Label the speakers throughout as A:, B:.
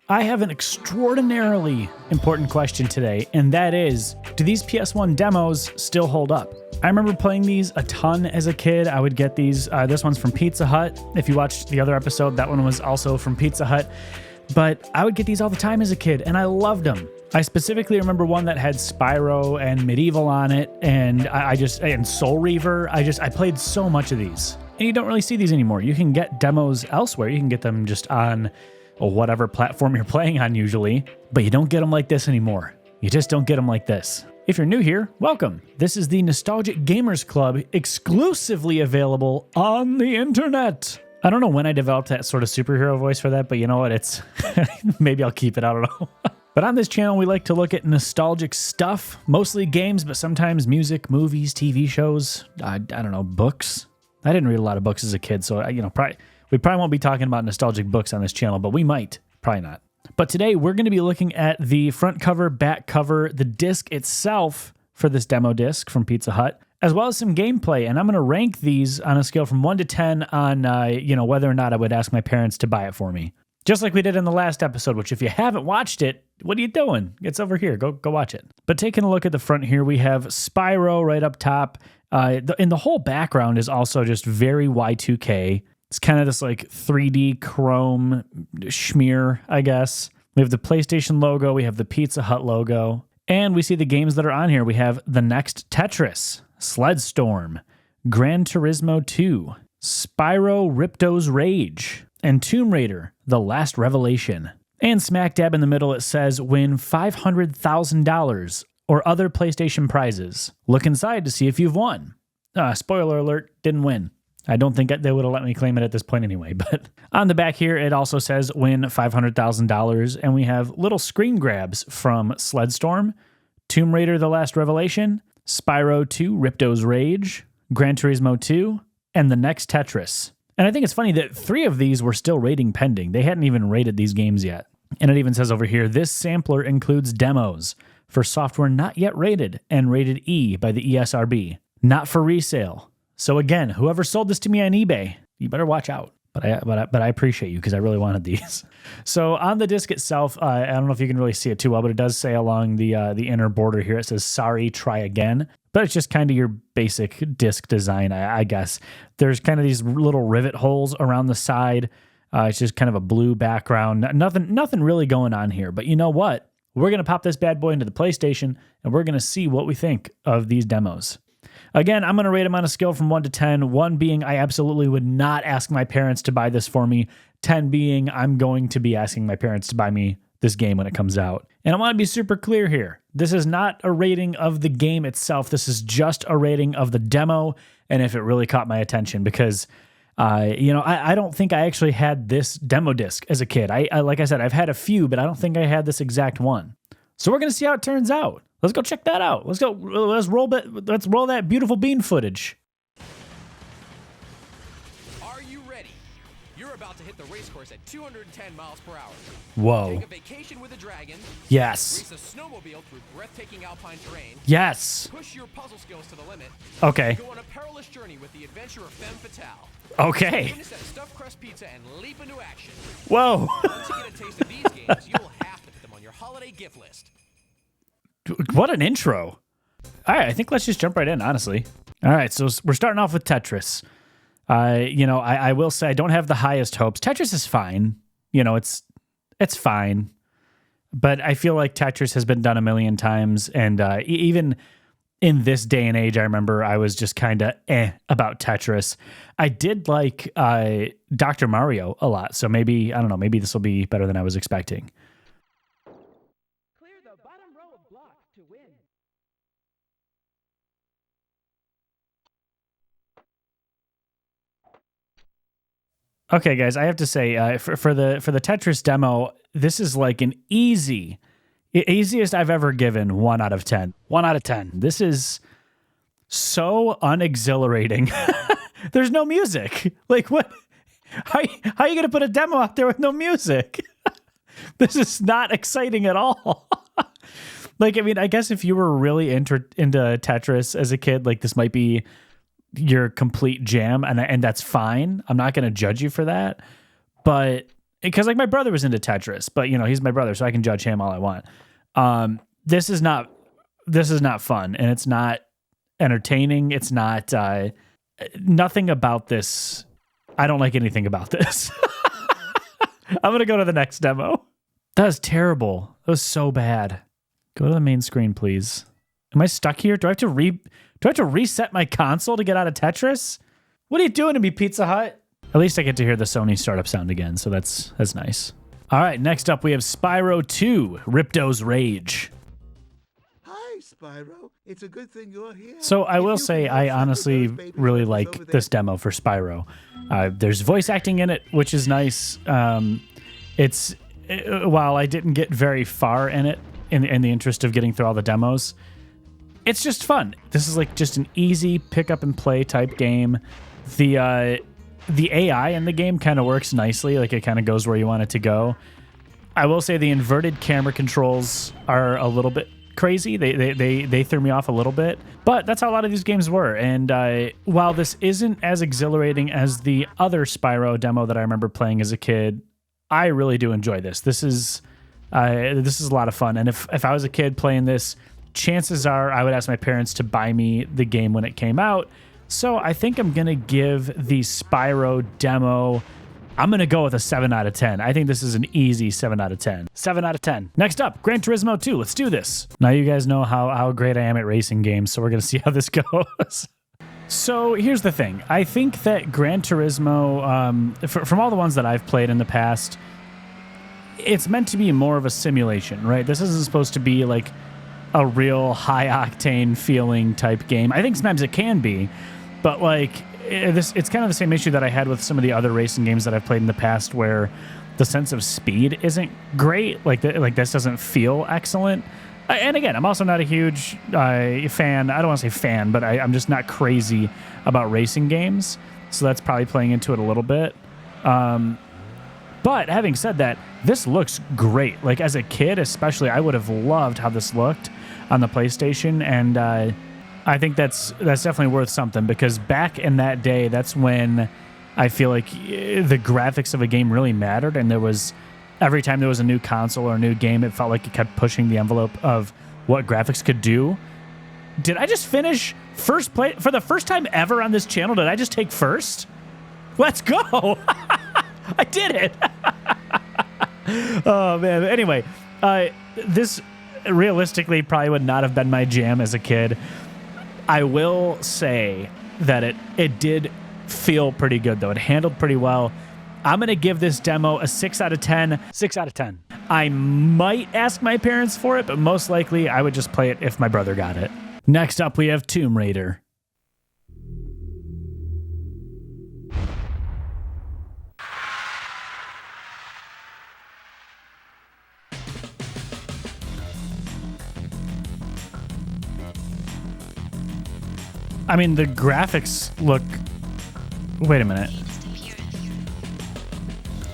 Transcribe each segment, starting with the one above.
A: I have an extraordinarily important question today, and that is, do these PS1 demos still hold up? I remember playing these a ton as a kid. I would get these, this one's from Pizza Hut. If you watched the other episode, that one was also from Pizza Hut. But I would get these all the time as a kid, and I loved them. I specifically remember one that had Spyro and Medieval on it, and and Soul Reaver. I played so much of these. And you don't really see these anymore. You can get demos elsewhere. You can get them just on whatever platform you're playing on usually, but you don't get them like this anymore. You just don't get them like this. If you're new here, welcome. This is the Nostalgic Gamers Club, exclusively available on the internet. I don't know when I developed that sort of superhero voice for that, but you know what? It's maybe I'll keep it. I don't know. But on this channel, we like to look at nostalgic stuff, mostly games, but sometimes music, movies, TV shows, I don't know, books. I didn't read a lot of books as a kid, so we probably won't be talking about nostalgic books on this channel, but we might. Probably not. But today, we're going to be looking at the front cover, back cover, the disc itself for this demo disc from Pizza Hut, as well as some gameplay. And I'm going to rank these on a scale from 1 to 10 on, whether or not I would ask my parents to buy it for me. Just like we did in the last episode, which if you haven't watched it, what are you doing? It's over here. Go watch it. But taking a look at the front here, we have Spyro right up top. And the whole background is also just very Y2K. It's kind of this like 3D chrome schmear, I guess. We have the PlayStation logo. We have the Pizza Hut logo. And we see the games that are on here. We have The Next Tetris, Sledstorm, Gran Turismo 2, Spyro Ripto's Rage, and Tomb Raider, The Last Revelation. And smack dab in the middle, it says, win $500,000 or other PlayStation prizes. Look inside to see if you've won. Spoiler alert, didn't win. I don't think they would have let me claim it at this point anyway, but on the back here, it also says win $500,000, and we have little screen grabs from Sledstorm, Tomb Raider The Last Revelation, Spyro 2 Ripto's Rage, Gran Turismo 2, and The Next Tetris. And I think it's funny that 3 of these were still rating pending. They hadn't even rated these games yet. And it even says over here, this sampler includes demos for software not yet rated and rated E by the ESRB, not for resale. So again, whoever sold this to me on eBay, you better watch out. But I appreciate you because I really wanted these. So on the disc itself, I don't know if you can really see it too well, but it does say along the inner border here, it says "Sorry, try again." But it's just kind of your basic disc design, I guess. There's kind of these little rivet holes around the side. It's just kind of a blue background. Nothing really going on here. But you know what? We're gonna pop this bad boy into the PlayStation, and we're gonna see what we think of these demos. Again, I'm going to rate them on a scale from 1 to 10. 1 being I absolutely would not ask my parents to buy this for me. 10 being I'm going to be asking my parents to buy me this game when it comes out. And I want to be super clear here. This is not a rating of the game itself. This is just a rating of the demo and if it really caught my attention because, I don't think I actually had this demo disc as a kid. I like I said, I've had a few, but I don't think I had this exact one. So we're going to see how it turns out. Let's go check that out. Let's roll that beautiful bean footage.
B: Are you ready? You're about to hit the race course at 210 miles per hour.
A: Whoa.
B: Take a vacation with a dragon.
A: Yes.
B: Race a snowmobile through breathtaking alpine terrain.
A: Yes.
B: Push your puzzle skills to the limit.
A: Okay.
B: Go on a perilous journey with the adventure of Femme Fatale.
A: Okay.
B: Finish that stuffed crust pizza and leap into action.
A: Whoa.
B: Once you get a taste of these games, you'll have to put them on your holiday gift list.
A: What an intro. All right, I think let's just jump right in, honestly. All right, so we're starting off with Tetris. I will say I don't have the highest hopes. Tetris is fine. It's fine. But I feel like Tetris has been done a million times, and even in this day and age, I remember I was just kind of about Tetris. I did like Dr. Mario a lot, so maybe, I don't know, maybe this will be better than I was expecting.
C: Clear the bottom row of blocks to win.
A: Okay, guys, I have to say, for the Tetris demo, this is like an easiest I've ever given 1 out of 10. 1 out of 10. This is so unexhilarating. There's no music. Like, what? How are you going to put a demo out there with no music? This is not exciting at all. Like, I mean, I guess if you were really into Tetris as a kid, like, this might be your complete jam, and that's fine. I'm not going to judge you for that. But because like my brother was into Tetris, but you know, he's my brother, so I can judge him all I want. This is not fun, and it's not entertaining. It's not nothing about this. I don't like anything about this. I'm gonna go to the next demo. That was terrible. That was so bad. Go to the main screen, please. Am I stuck here? Do I have to reset my console to get out of Tetris? What are you doing to me, Pizza Hut? At least I get to hear the Sony startup sound again, so that's nice. All right, next up we have Spyro 2, Ripto's Rage.
D: Hi, Spyro. It's a good thing you're here.
A: So I
D: If
A: will
D: you
A: say
D: can
A: I
D: help
A: honestly
D: those babies
A: really
D: over
A: like
D: there.
A: this demo for Spyro. There's voice acting in it, which is nice. While I didn't get very far in it, in the interest of getting through all the demos, it's just fun. This is like just an easy pick up and play type game. The AI in the game kind of works nicely. Like it kind of goes where you want it to go. I will say the inverted camera controls are a little bit crazy. They threw me off a little bit, but that's how a lot of these games were. And while this isn't as exhilarating as the other Spyro demo that I remember playing as a kid, I really do enjoy this. This is a lot of fun. And if I was a kid playing this, chances are I would ask my parents to buy me the game when it came out. So I think I'm going to give the Spyro demo, I'm going to go with a 7 out of 10. I think this is an easy 7 out of 10. 7 out of 10. Next up, Gran Turismo 2. Let's do this. Now you guys know how great I am at racing games, so we're going to see how this goes. So here's the thing. I think that Gran Turismo, from all the ones that I've played in the past, it's meant to be more of a simulation, right? This isn't supposed to be like a real high-octane feeling type game. I think sometimes it can be, but like it's kind of the same issue that I had with some of the other racing games that I've played in the past, where the sense of speed isn't great. Like this doesn't feel excellent. And again, I'm also not a huge fan. I don't want to say fan, but I'm just not crazy about racing games. So that's probably playing into it a little bit. But having said that, this looks great. Like as a kid, especially, I would have loved how this looked on the PlayStation, and I think that's definitely worth something, because back in that day, that's when I feel like the graphics of a game really mattered, and every time there was a new console or a new game, it felt like it kept pushing the envelope of what graphics could do. Did I just finish first place for the first time ever on this channel? Did I just take first? Let's go! I did it! Oh, man. Anyway, this realistically probably would not have been my jam as a kid. I will say that it did feel pretty good, though. It handled pretty well. I'm going to give this demo a 6 out of 10. 6 out of 10. I might ask my parents for it, but most likely I would just play it if my brother got it. Next up, we have Tomb Raider. I mean, the graphics look... Wait a minute.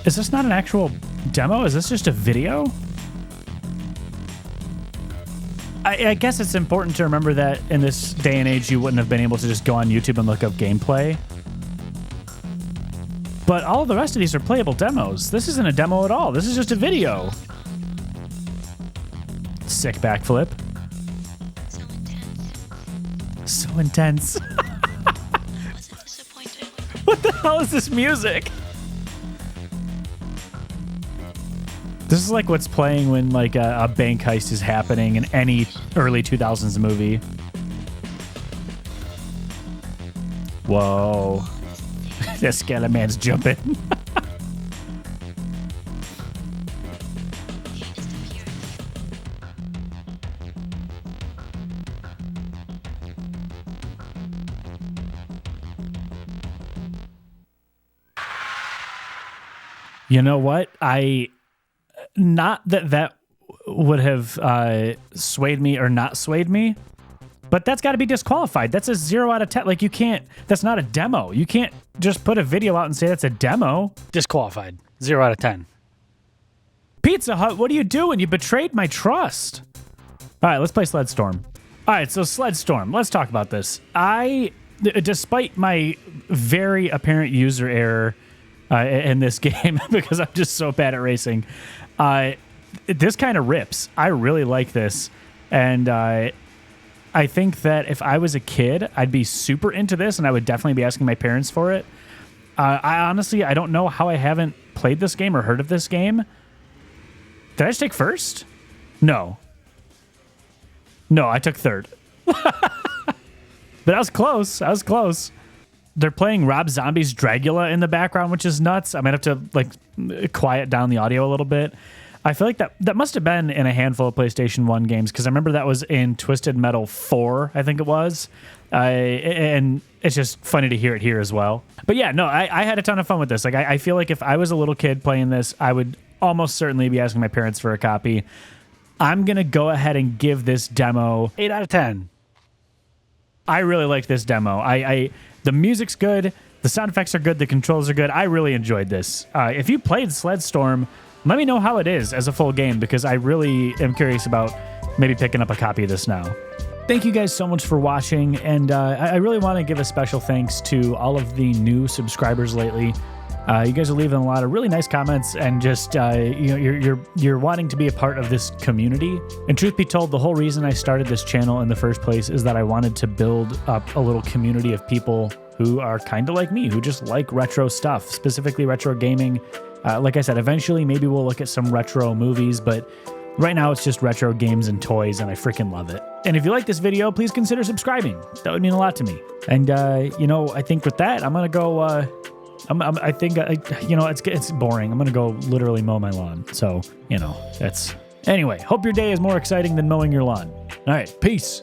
A: Is this not an actual demo? Is this just a video? I guess it's important to remember that in this day and age, you wouldn't have been able to just go on YouTube and look up gameplay. But all the rest of these are playable demos. This isn't a demo at all. This is just a video. Sick backflip. So intense. What the hell is this music? This is like what's playing when like a bank heist is happening in any early 2000s movie. Whoa. That Skeleton Man's jumping. You know what? Not that would have swayed me or not swayed me, but that's got to be disqualified. That's a 0 out of 10. Like, you can't, that's not a demo. You can't just put a video out and say that's a demo. Disqualified. 0 out of 10. Pizza Hut, what are you doing? You betrayed my trust. All right, let's play Sled Storm. All right, so Sled Storm, let's talk about this. Despite my very apparent user error, in this game because I'm just so bad at racing. This kind of rips. I really like this. And I think that if I was a kid, I'd be super into this, and I would definitely be asking my parents for it. I don't know how I haven't played this game or heard of this game. Did I just take first? No, I took third. But I was close. They're playing Rob Zombie's Dragula in the background, which is nuts. I might have to like quiet down the audio a little bit. I feel like that must have been in a handful of PlayStation 1 games, because I remember that was in Twisted Metal 4, I think it was. And it's just funny to hear it here as well. But yeah, no, I had a ton of fun with this. Like, I feel like if I was a little kid playing this, I would almost certainly be asking my parents for a copy. I'm going to go ahead and give this demo
E: 8 out of 10.
A: I really liked this demo. The music's good. The sound effects are good. The controls are good. I really enjoyed this. If you played Sledstorm, let me know how it is as a full game, because I really am curious about maybe picking up a copy of this now. Thank you guys so much for watching, and I really want to give a special thanks to all of the new subscribers lately. You guys are leaving a lot of really nice comments, and just you're wanting to be a part of this community. And truth be told, the whole reason I started this channel in the first place is that I wanted to build up a little community of people who are kind of like me, who just like retro stuff, specifically retro gaming. Like I said, eventually maybe we'll look at some retro movies, but right now it's just retro games and toys, and I freaking love it. And if you like this video, please consider subscribing. That would mean a lot to me. And I think with that, I'm gonna go. It's boring. I'm gonna go literally mow my lawn. So that's. Anyway, hope your day is more exciting than mowing your lawn. All right, peace.